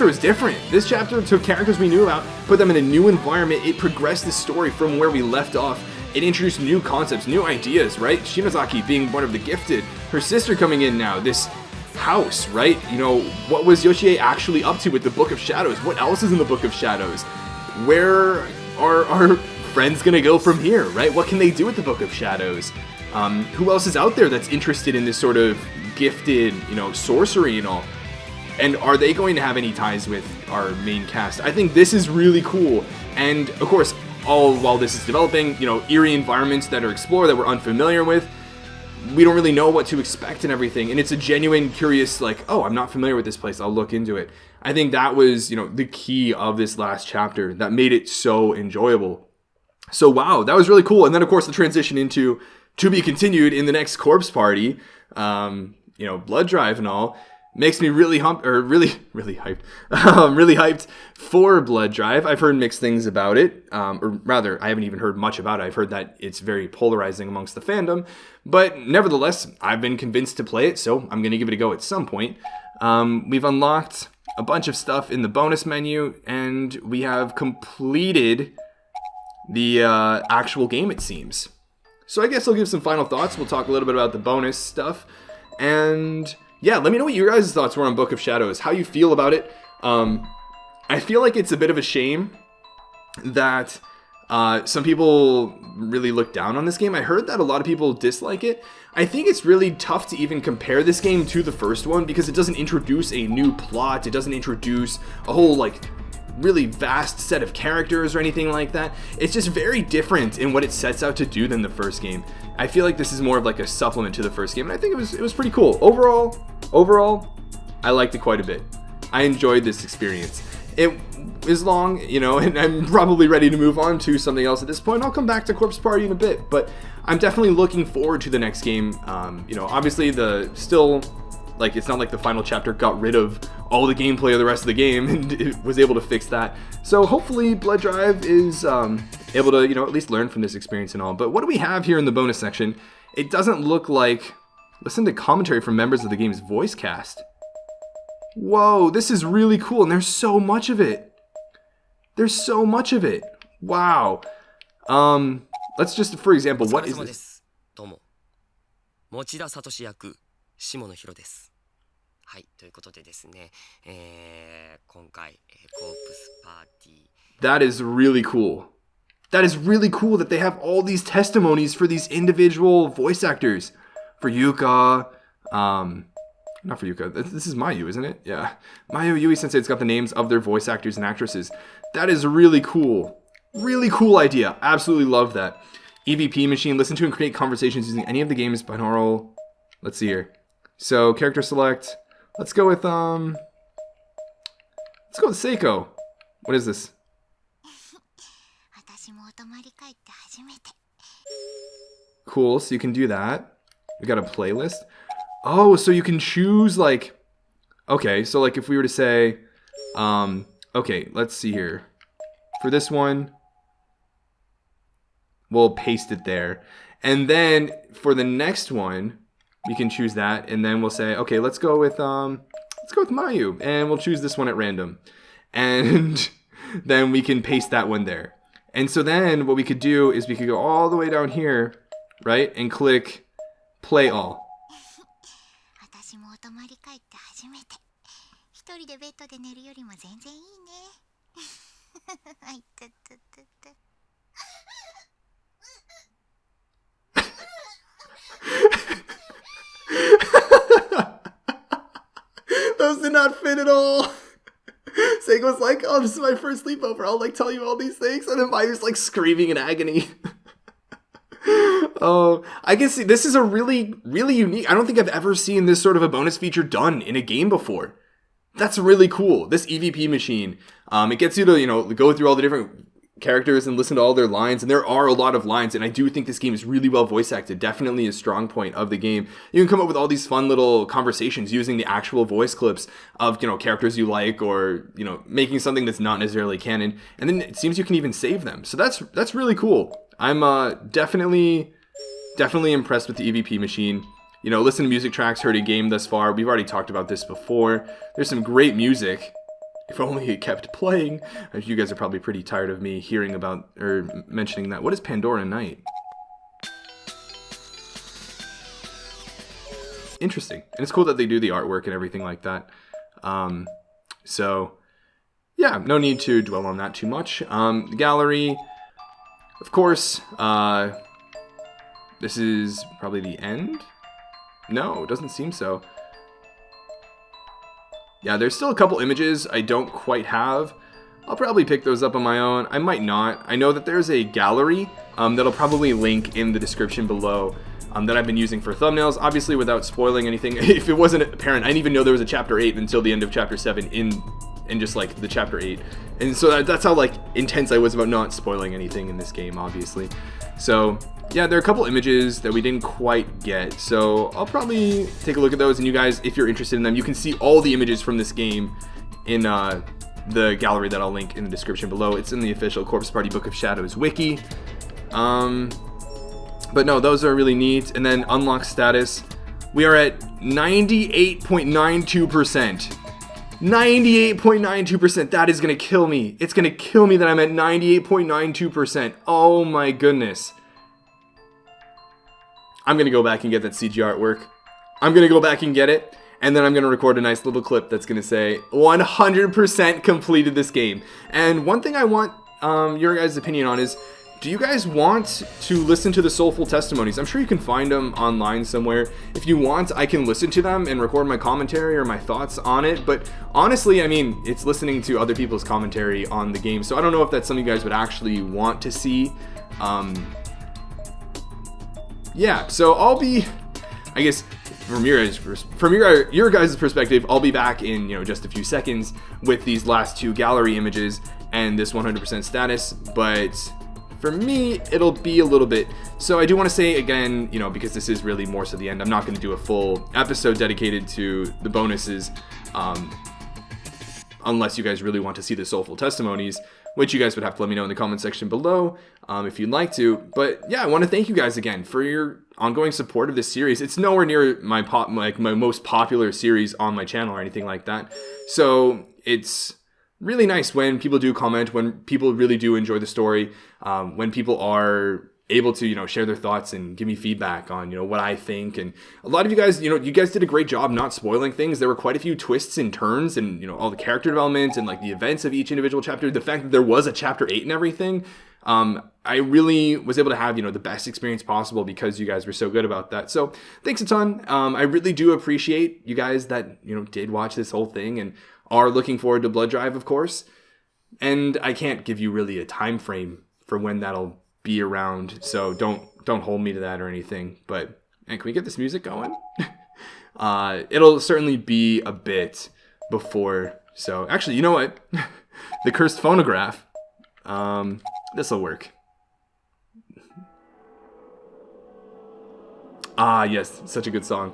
S1: was different. This chapter took characters we knew about, put them in a new environment. It progressed the story from where we left off. It introduced new concepts, new ideas, right? Shinozaki being one of the gifted, her sister coming in now, this house, right? You know, what was Yoshie actually up to with the Book of Shadows? What else is in the Book of Shadows? Where are our friends gonna go from here, right? What can they do with the Book of Shadows? Who else is out there that's interested in this sort of gifted, sorcery and all. And are they going to have any ties with our main cast? I think this is really cool. And of course, all while this is developing, eerie environments that are explored that we're unfamiliar with. We don't really know what to expect and everything. And it's a genuine curious, like, oh, I'm not familiar with this place, I'll look into it. I think that was, the key of this last chapter that made it so enjoyable. So wow, that was really cool. And then of course the transition into to be continued in the next corpse party, blood drive and all, makes me really hyped, really hyped for blood drive. I've heard mixed things about it, or rather, I haven't even heard much about it. I've heard that it's very polarizing amongst the fandom, but nevertheless, I've been convinced to play it, so I'm going to give it a go at some point. We've unlocked a bunch of stuff in the bonus menu, and we have completed the actual game, it seems. So I guess I'll give some final thoughts. We'll talk a little bit about the bonus stuff, and yeah, let me know what your guys' thoughts were on Book of Shadows, how you feel about it. I feel like it's a bit of a shame that some people really look down on this game. I heard that a lot of people dislike it. I think it's really tough to even compare this game to the first one because it doesn't introduce a new plot. It doesn't introduce a whole, really vast set of characters or anything like that. It's just very different in what it sets out to do than the first game. I feel like this is more of a supplement to the first game, and I think it was pretty cool. Overall, I liked it quite a bit. I enjoyed this experience. It is long, and I'm probably ready to move on to something else at this point. I'll come back to Corpse Party in a bit, but I'm definitely looking forward to the next game. Obviously it's not like the final chapter got rid of all the gameplay of the rest of the game and it was able to fix that. So hopefully Blood Drive is able to, at least learn from this experience and all. But what do we have here in the bonus section? It doesn't look like... Listen to commentary from members of the game's voice cast. Whoa, this is really cool, and there's so much of it. Wow. Let's just, for example, what is this?
S4: 持田聡役下野紘です。はい、ということでですね、今回、コープスパーティー。
S1: That is really cool. That is really cool that they have all these testimonies for these individual voice actors. For Yuka, not for Yuka, this is Mayu, isn't it? Yeah. Mayu Yui Sensei, it's got the names of their voice actors and actresses. That is really cool. Really cool idea. Absolutely love that. EVP machine, listen to and create conversations using any of the game's binaural. Let's see here. So, character select. Let's go with Seiko. What is this? Cool, so you can do that. We got a playlist. Oh, so you can choose okay, so if we were to say, okay, let's see here. For this one, we'll paste it there. And then for the next one, we can choose that, and then we'll say, okay, let's go with Mayu, and we'll choose this one at random. And then we can paste that one there. And so then what we could do is we could go all the way down here, right, and click play all. Those did not fit at all. Seiko's like, oh, this is my first sleepover. I'll tell you all these things. And then Mayu's screaming in agony. Oh, I can see this is a really, really unique. I don't think I've ever seen this sort of a bonus feature done in a game before. That's really cool. This EVP machine, it gets you to, go through all the different characters and listen to all their lines, and there are a lot of lines, and I do think this game is really well voice acted. Definitely a strong point of the game. You can come up with all these fun little conversations using the actual voice clips of characters you like, or making something that's not necessarily canon, and then it seems you can even save them. So that's really cool. I'm definitely impressed with the EVP machine. Listen to music tracks heard in game thus far. We've already talked about this before. There's some great music. If only it kept playing. You guys are probably pretty tired of me hearing about or mentioning that. What is Pandora Night? Interesting. And it's cool that they do the artwork and everything like that. So, yeah, no need to dwell on that too much. The gallery, of course, this is probably the end. No, it doesn't seem so. Yeah, there's still a couple images I don't quite have. I'll probably pick those up on my own. I might not. I know that there's a gallery that'll probably link in the description below that I've been using for thumbnails. Obviously, without spoiling anything. If it wasn't apparent, I didn't even know there was a chapter 8 until the end of chapter 7 in just like the chapter 8. And so that's how like intense I was about not spoiling anything in this game, obviously. So yeah, there are a couple images that we didn't quite get. So I'll probably take a look at those, and you guys, if you're interested in them, you can see all the images from this game in the gallery that I'll link in the description below. It's in the official Corpse Party Book of Shadows wiki. But no, those are really neat. And then unlock status, we are at 98.92%. 98.92%. That is gonna kill me. It's gonna kill me that I'm at 98.92%. Oh my goodness. I'm gonna go back and get that CG artwork. I'm gonna go back and get it, and then I'm gonna record a nice little clip that's gonna say 100% completed this game. And one thing I want your guys' opinion on is, do you guys want to listen to the soulful testimonies? I'm sure you can find them online somewhere. If you want, I can listen to them and record my commentary or my thoughts on it. But honestly, I mean, it's listening to other people's commentary on the game. So I don't know if that's something you guys would actually want to see. Yeah, so I'll be, I guess, from your guys' perspective, I'll be back in, just a few seconds with these last two gallery images and this 100% status. But for me, it'll be a little bit. So I do want to say again, because this is really more so the end, I'm not going to do a full episode dedicated to the bonuses, unless you guys really want to see the soulful testimonies, which you guys would have to let me know in the comment section below, if you'd like to. But yeah, I want to thank you guys again for your ongoing support of this series. It's nowhere near my most popular series on my channel or anything like that. So it's really nice when people do comment, when people really do enjoy the story, when people are able to, share their thoughts and give me feedback on, what I think. And a lot of you guys, you guys did a great job not spoiling things. There were quite a few twists and turns and, all the character development and like the events of each individual chapter. The fact that there was a chapter 8 and everything, I really was able to have, the best experience possible because you guys were so good about that. So thanks a ton. I really do appreciate you guys that, did watch this whole thing and are looking forward to Blood Drive, of course. And I can't give you really a time frame for when that'll be around, so don't hold me to that or anything. But man, can we get this music going? It'll certainly be a bit before. So actually, you know what? The cursed phonograph. This'll work. Ah, yes, such a good song.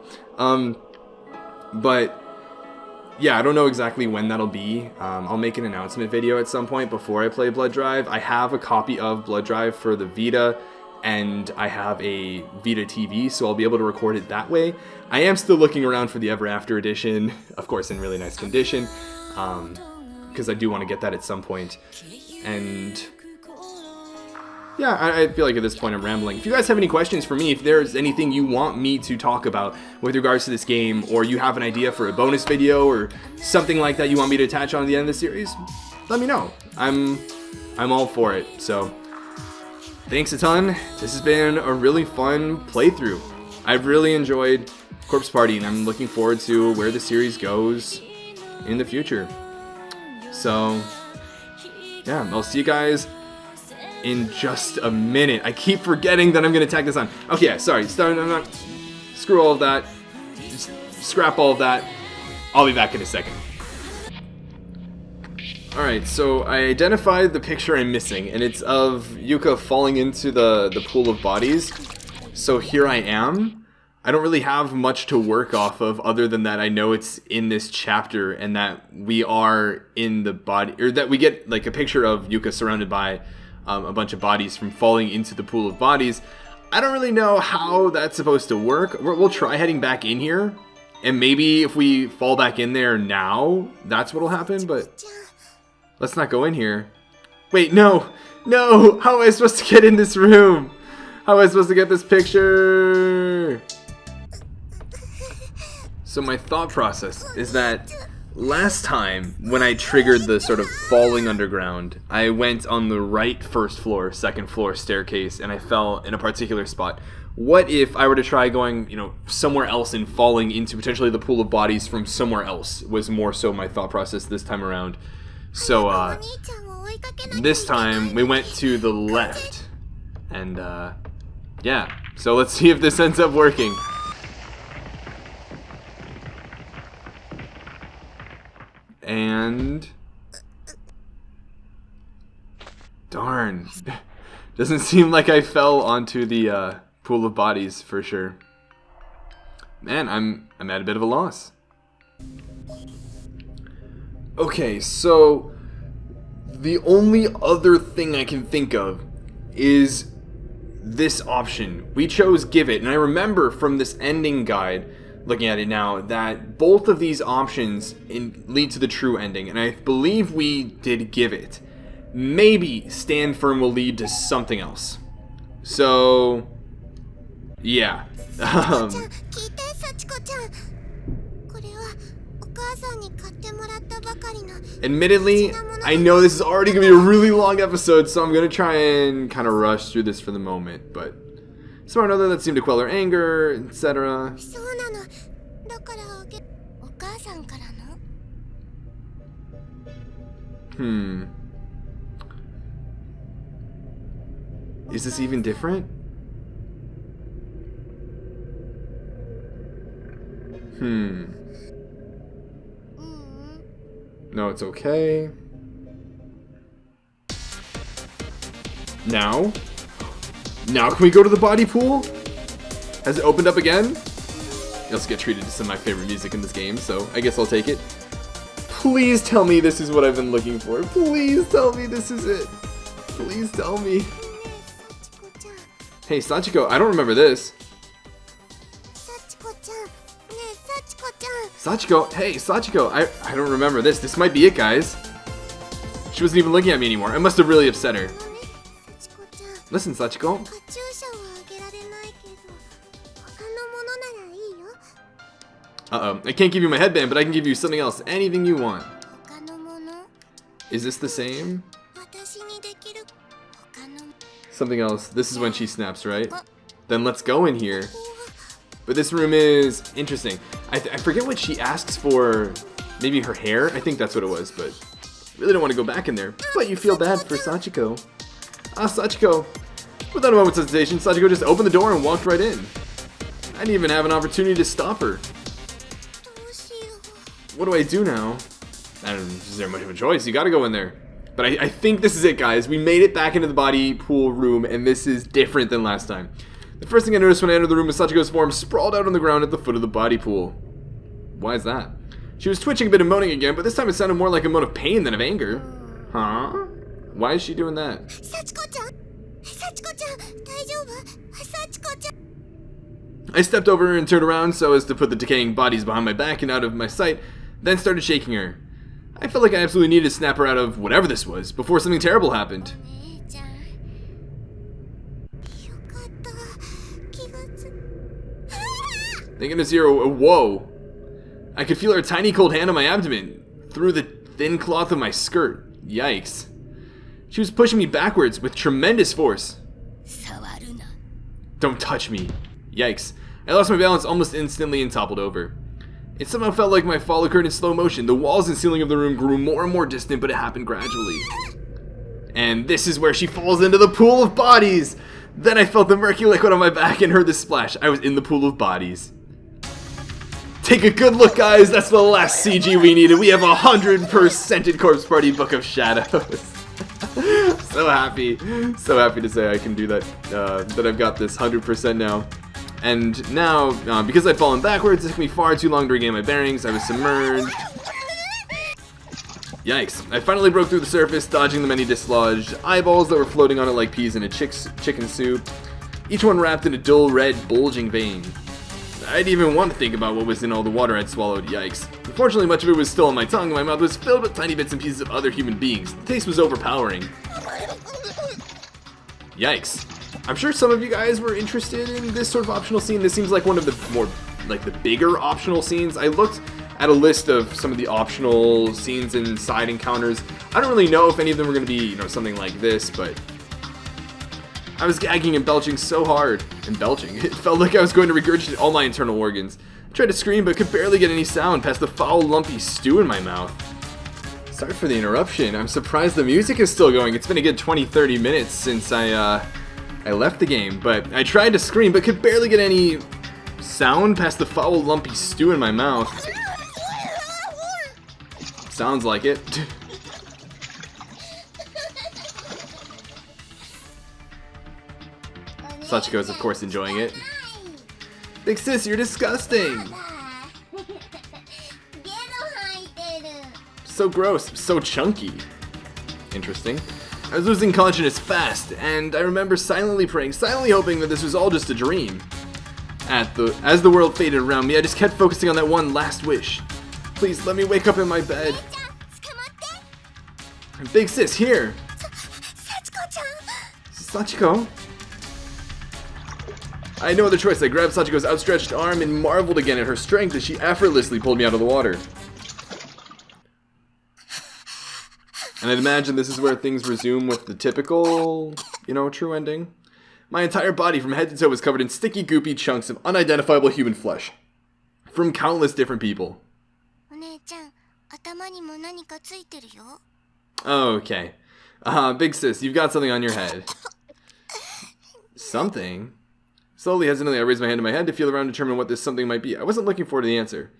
S1: But yeah, I don't know exactly when that'll be. I'll make an announcement video at some point before I play Blood Drive. I have a copy of Blood Drive for the Vita, and I have a Vita TV, so I'll be able to record it that way. I am still looking around for the Ever After edition, of course in really nice condition, because I do want to get that at some point. And yeah, I feel like at this point I'm rambling. If you guys have any questions for me, if there's anything you want me to talk about with regards to this game, or you have an idea for a bonus video or something like that you want me to attach on the end of the series, let me know. I'm all for it. So thanks a ton. This has been a really fun playthrough. I've really enjoyed Corpse Party, and I'm looking forward to where the series goes in the future. So yeah, I'll see you guys in just a minute. I keep forgetting that I'm gonna tag this on. Okay, yeah, sorry. Screw all of that. Just scrap all of that. I'll be back in a second. Alright, so I identified the picture I'm missing, and it's of Yuka falling into the pool of bodies. So here I am. I don't really have much to work off of other than that I know it's in this chapter and that we are in the body, or that we get like a picture of Yuka surrounded by a bunch of bodies from falling into the pool of bodies. I don't really know how that's supposed to work. We'll try heading back in here, and maybe if we fall back in there now, that's what'll happen, but let's not go in here. Wait, no! No! How am I supposed to get in this room? How am I supposed to get this picture? So my thought process is that last time when I triggered the sort of falling underground, I went on the right first floor, second floor staircase, and I fell in a particular spot. What if I were to try going, somewhere else and falling into potentially the pool of bodies from somewhere else, was more so my thought process this time around. So, this time we went to the left. And, yeah. So let's see if this ends up working. And... darn. Doesn't seem like I fell onto the, pool of bodies for sure. Man, I'm at a bit of a loss. Okay, so the only other thing I can think of is this option. We chose give it, and I remember from this ending guide, looking at it now, that both of these options lead to the true ending, and I believe we did give it. Maybe stand firm will lead to something else. So yeah. Admittedly, I know this is already going to be a really long episode, so I'm going to try and kind of rush through this for the moment, but somehow or another that seemed to quell her anger, etc. Is this even different? No, it's okay. Now can we go to the body pool? Has it opened up again? You also get treated to some of my favorite music in this game, so I guess I'll take it. Please tell me this is what I've been looking for. Please tell me this is it. Please tell me. Hey, Sachiko, I don't remember this. Sachiko, hey, Sachiko, I don't remember this. This might be it, guys. She wasn't even looking at me anymore. I must have really upset her. Listen, Sachiko. Uh-oh, I can't give you my headband, but I can give you something else. Anything you want. Is this the same? Something else. This is when she snaps, right? Then let's go in here. But this room is interesting. I forget what she asks for. Maybe her hair? I think that's what it was, but really don't want to go back in there. But you feel bad for Sachiko. Sachiko. Without a moment's hesitation, Sachiko just opened the door and walked right in. I didn't even have an opportunity to stop her. What do I do now? I don't know, is there much of a choice? You gotta go in there. But I think this is it, guys. We made it back into the body pool room, and this is different than last time. The first thing I noticed when I entered the room was Sachiko's form sprawled out on the ground at the foot of the body pool. Why is that? She was twitching a bit and moaning again, but this time it sounded more like a moan of pain than of anger. Huh? Why is she doing that? I stepped over her and turned around so as to put the decaying bodies behind my back and out of my sight, then started shaking her. I felt like I absolutely needed to snap her out of whatever this was before something terrible happened. Thinking to zero, whoa. I could feel her tiny cold hand on my abdomen, through the thin cloth of my skirt. Yikes. She was pushing me backwards with tremendous force. Don't touch me. Yikes. I lost my balance almost instantly and toppled over. It somehow felt like my fall occurred in slow motion. The walls and ceiling of the room grew more and more distant, but it happened gradually. And this is where she falls into the pool of bodies. Then I felt the murky liquid on my back and heard the splash. I was in the pool of bodies. Take a good look, guys. That's the last CG we needed. We have 100%ed Corpse Party Book of Shadows. So happy to say I can do that. That I've got this 100% now. And now, because I'd fallen backwards, it took me far too long to regain my bearings. I was submerged. Yikes. I finally broke through the surface, dodging the many dislodged eyeballs that were floating on it like peas in a chicken soup, each one wrapped in a dull red, bulging vein. I didn't even want to think about what was in all the water I'd swallowed. Yikes. Unfortunately, much of it was still on my tongue, and my mouth was filled with tiny bits and pieces of other human beings. The taste was overpowering. Yikes. I'm sure some of you guys were interested in this sort of optional scene. This seems like one of the more, like, the bigger optional scenes. I looked at a list of some of the optional scenes and side encounters. I don't really know if any of them were going to be, you know, something like this, but I was gagging and belching so hard. And belching. It felt like I was going to regurgitate all my internal organs. I tried to scream but could barely get any sound past the foul, lumpy stew in my mouth. Sorry for the interruption. I'm surprised the music is still going. It's been a good 20-30 minutes since I left the game. But I tried to scream but could barely get any sound past the foul, lumpy stew in my mouth. Sounds like it. Sachiko is, of course, enjoying it. Big sis, you're disgusting! So gross, so chunky. Interesting. I was losing consciousness fast, and I remember silently praying, silently hoping that this was all just a dream. As the world faded around me, I just kept focusing on that one last wish. Please, let me wake up in my bed. Big sis, here! Sachiko? I had no other choice. I grabbed Sachiko's outstretched arm and marveled again at her strength as she effortlessly pulled me out of the water. And I'd imagine this is where things resume with the typical, you know, true ending. My entire body from head to toe was covered in sticky, goopy chunks of unidentifiable human flesh. From countless different people. Okay. Big sis, you've got something on your head. Something? Slowly, hesitantly, I raised my hand to my head to feel around to determine what this something might be. I wasn't looking forward to the answer.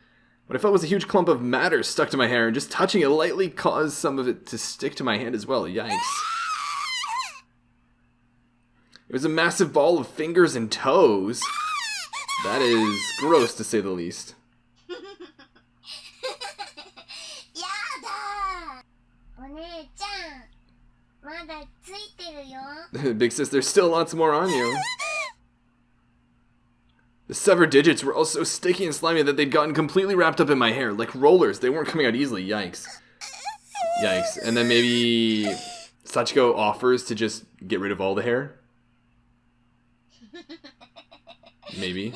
S1: What I felt was a huge clump of matter stuck to my hair, and just touching it lightly caused some of it to stick to my hand as well. Yikes. It was a massive ball of fingers and toes. That is gross, to say the least. Big sis, there's still lots more on you. The severed digits were all so sticky and slimy that they'd gotten completely wrapped up in my hair, like rollers. They weren't coming out easily. Yikes. Yikes. And then maybe Sachiko offers to just get rid of all the hair? Maybe.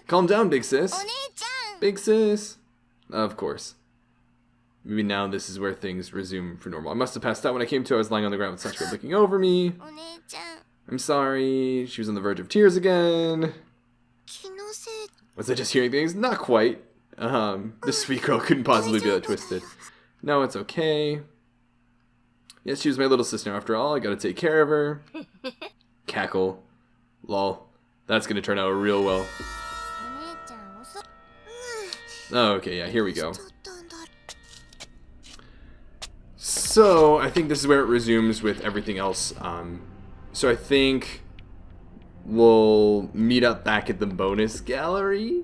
S1: Calm down, big sis. Big sis. Of course. Maybe now this is where things resume for normal. I must have passed out when I came to. I was lying on the ground with Sachiko looking over me. I'm sorry. She was on the verge of tears again. Was I just hearing things? Not quite. This sweet girl couldn't possibly be that twisted. No, it's okay. Yes, she was my little sister after all. I gotta take care of her. Cackle. Lol. That's gonna turn out real well. Oh, okay, yeah, here we go. So, I think this is where it resumes with everything else. So I think we'll meet up back at the bonus gallery.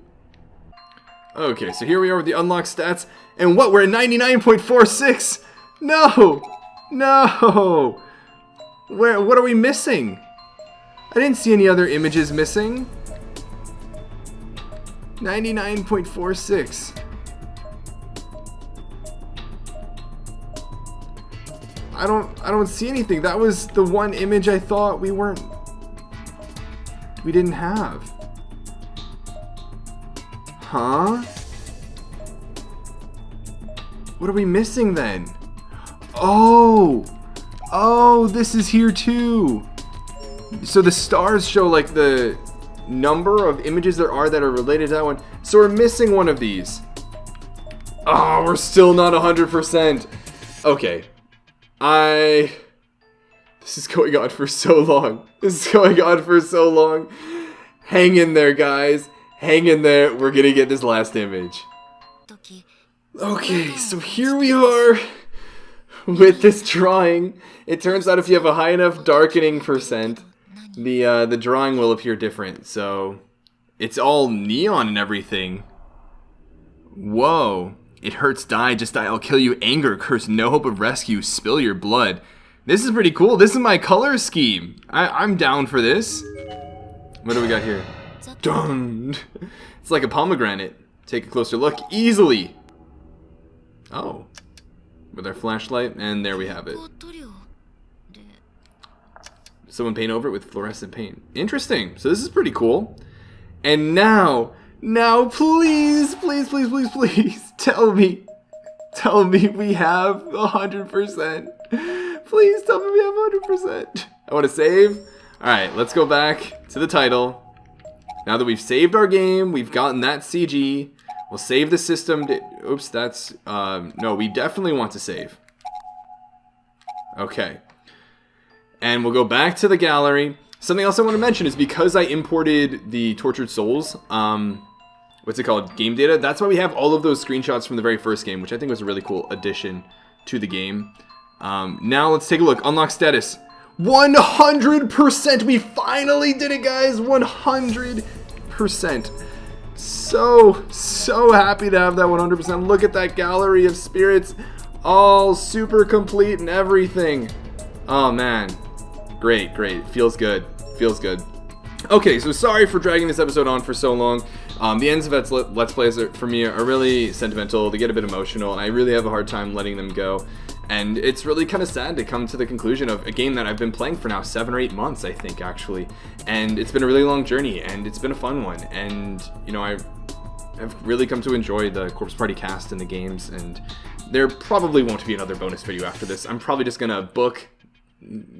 S1: Okay, so here we are with the unlocked stats. And what? We're at 99.46! No! No! What are we missing? I didn't see any other images missing. 99.46. I don't see anything. That was the one image I thought we didn't have. Huh? What are we missing then? Oh, this is here too. So the stars show like the number of images there are that are related to that one. So we're missing one of these. Oh, we're still not 100%. Okay. This is going on for so long. This is going on for so long. Hang in there, guys. Hang in there. We're gonna get this last image. Okay, so here we are with this drawing. It turns out if you have a high enough darkening percent, the drawing will appear different. So it's all neon and everything. Whoa. It hurts, die, just die, I'll kill you, anger, curse, no hope of rescue, spill your blood. This is pretty cool. This is my color scheme. I'm down for this. What do we got here? Dun! It's like a pomegranate. Take a closer look. Easily. Oh. With our flashlight, and there we have it. Someone paint over it with fluorescent paint. Interesting. So this is pretty cool. And now, Now, please, please, please, please, please, tell me we have 100%. Please tell me we have 100%. I want to save. All right, let's go back to the title. Now that we've saved our game, we've gotten that CG. We'll save the system. Oops, that's, no, we definitely want to save. Okay. And we'll go back to the gallery. Something else I want to mention is because I imported the Tortured Souls, what's it called? Game data. That's why we have all of those screenshots from the very first game, which I think was a really cool addition to the game. Now let's take a look. Unlock status. 100%! We finally did it, guys! 100%. So happy to have that 100%. Look at that gallery of spirits. All super complete and everything. Oh, man. Great. Feels good. Okay, so sorry for dragging this episode on for so long. The ends of Let's Plays for me are really sentimental. They get a bit emotional, and I really have a hard time letting them go. And it's really kind of sad to come to the conclusion of a game that I've been playing for now 7 or 8 months, I think, actually. And it's been a really long journey, and it's been a fun one. And, you know, I've really come to enjoy the Corpse Party cast and the games, and there probably won't be another bonus video after this. I'm probably just going to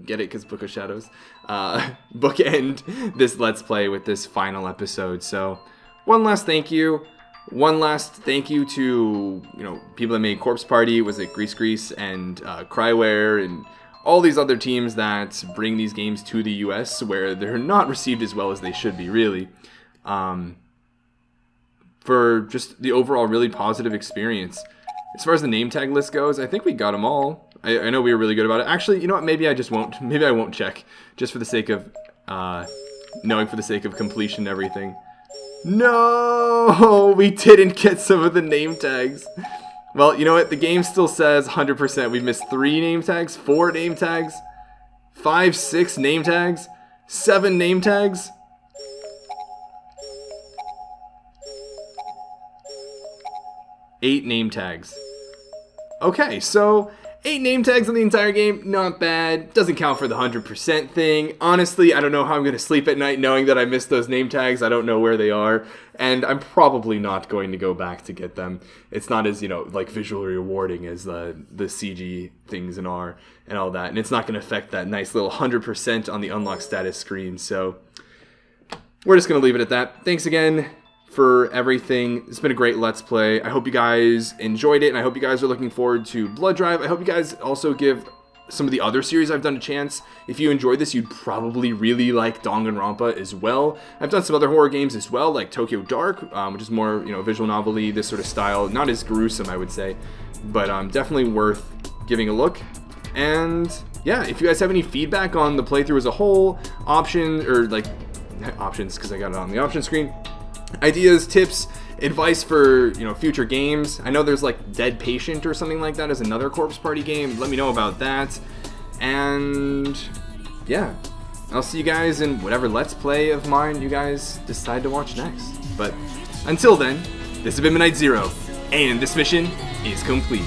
S1: get it because Book of Shadows, bookend this Let's Play with this final episode. So, one last thank you to, you know, people that made Corpse Party. Was it Grease and Cryware and all these other teams that bring these games to the US where they're not received as well as they should be, really. For just the overall really positive experience. As far as the name tag list goes, I think we got them all. I know we were really good about it. Actually, you know what? Maybe I won't check, just for the sake of knowing, for the sake of completion and everything. No, we didn't get some of the name tags. Well, you know what? The game still says 100%. We missed 3 name tags, 4 name tags, 5, 6 name tags, 7 name tags. 8 name tags. Okay, so 8 name tags on the entire game, not bad. Doesn't count for the 100% thing. Honestly, I don't know how I'm going to sleep at night knowing that I missed those name tags. I don't know where they are, and I'm probably not going to go back to get them. It's not as, you know, like visually rewarding as the CG things and all that, and it's not going to affect that nice little 100% on the unlock status screen. So we're just going to leave it at that. Thanks again for everything. It's been a great Let's Play. I hope you guys enjoyed it, and I hope you guys are looking forward to Blood Drive. I hope you guys also give some of the other series I've done a chance. If you enjoyed this, you'd probably really like Danganronpa as well. I've done some other horror games as well, like Tokyo Dark, which is more, you know, visual novel-y, this sort of style. Not as gruesome, I would say, but definitely worth giving a look. And yeah, if you guys have any feedback on the playthrough as a whole, options, because I got it on the option screen, ideas, tips, advice for, you know, future games. I know there's like Dead Patient or something like that as another Corpse Party game. Let me know about that. And yeah, I'll see you guys in whatever Let's Play of mine you guys decide to watch next. But until then, this has been Midnight Zero, and this mission is complete.